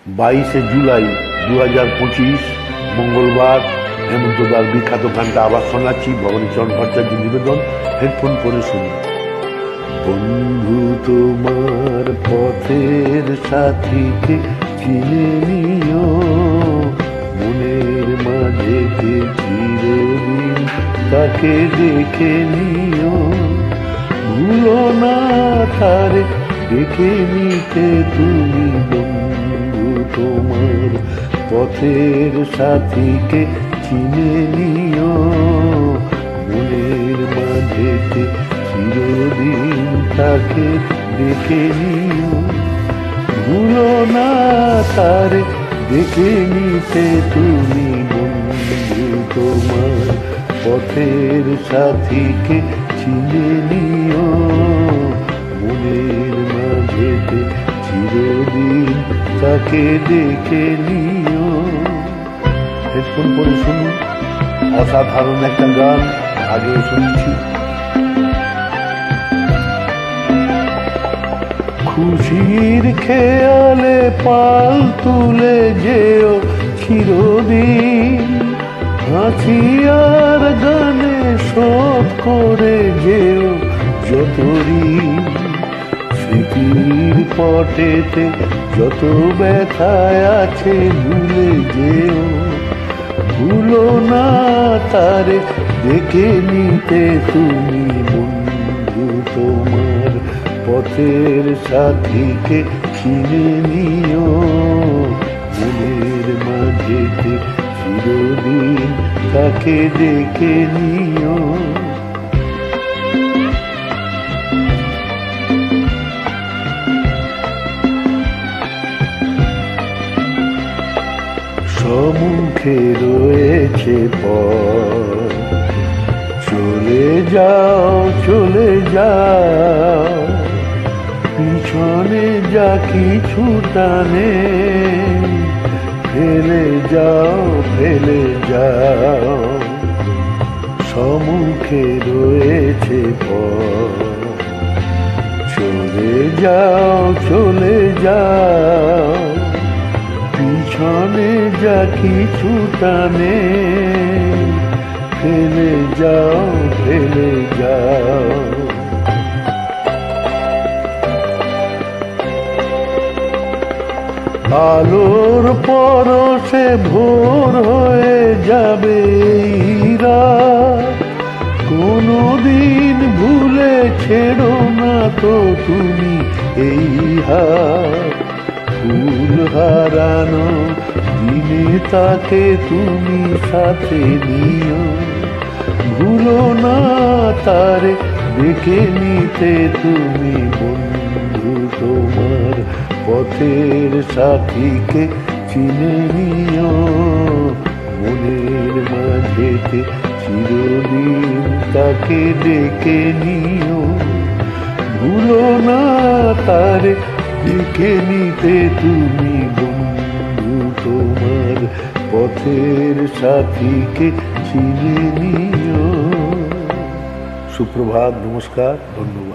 22 জুলাই 2025 মঙ্গলবার হেমন্তদার বিখ্যাত গানটা আবার শোনাচ্ছি। ভবানীচরণ ভট্টাচার্য নিবেদন, হেডফোন করে শুনুন। বন্ধু তোমার পথের সাথীকে চিনে নিও, মনের মাঝেতে চিরদিন তাকে দেখে নিও। ভুলো না তারে দেখে নিতে তুমি, বন্ধু তোমার পথের সাথীকে চিনে নিও, মনের মাঝেতে চিরদিন তাকে দেখে নিও। ভুলো না তারে দেখে নিতে তুমি, বন্ধু তোমার পথের সাথীকে চিনে নিও, মনের মাঝেতে চিরদিন তাকে দেখে নিও। হেডফোন করে শুনুন, অসাধারণ একটা গান, আগেও শুনছি। খুশির খেয়ালে পাল তুলে যেও চিরদিন, হাসি আর গানে শোধ করে যেও যত ঋণ। স্মৃতির পটেতে যত ব্যথায় আছে ভুলে যেও, ভুলো না তারে দেখে নিতে তুমি, বন্ধু তোমার পথের সাথীকে চিনে নিও, মনের মাঝেতে চিরদিন তাকে দেখে নিও। সম্মুখে রয়েছে পথ, চলে যাও চলে যাও, পিছনে যা কিছু টানে ফেলে যাও ফেলে যাও। সম্মুখে রয়েছে পথ, চলে যাও চলে যাও, পিছনে যা কিছু টানে ফেলে যাও ফেলে যাও। আলোর পরশে ভোর হয়ে যাবে এই রাত, কোনদিন ভুলে ছেড়ো না তো তুমি এই হাত। ফুল হারানো দিনে তাকে তুমি সাথে নিও, ভুলো না তারে দেখে নিতে তুমি, বন্ধু তোমার পথের সাথীকে চিনে নিও, মনের মাঝেতে চিরদিন তাকে ডেকে নিও। ভুলো না তারে দেখে নিতে তুমি, বন্ধু তোমার পথের সাথীকে চিনে নিও। সুপ্রভাত, নমস্কার, ধন্যবাদ।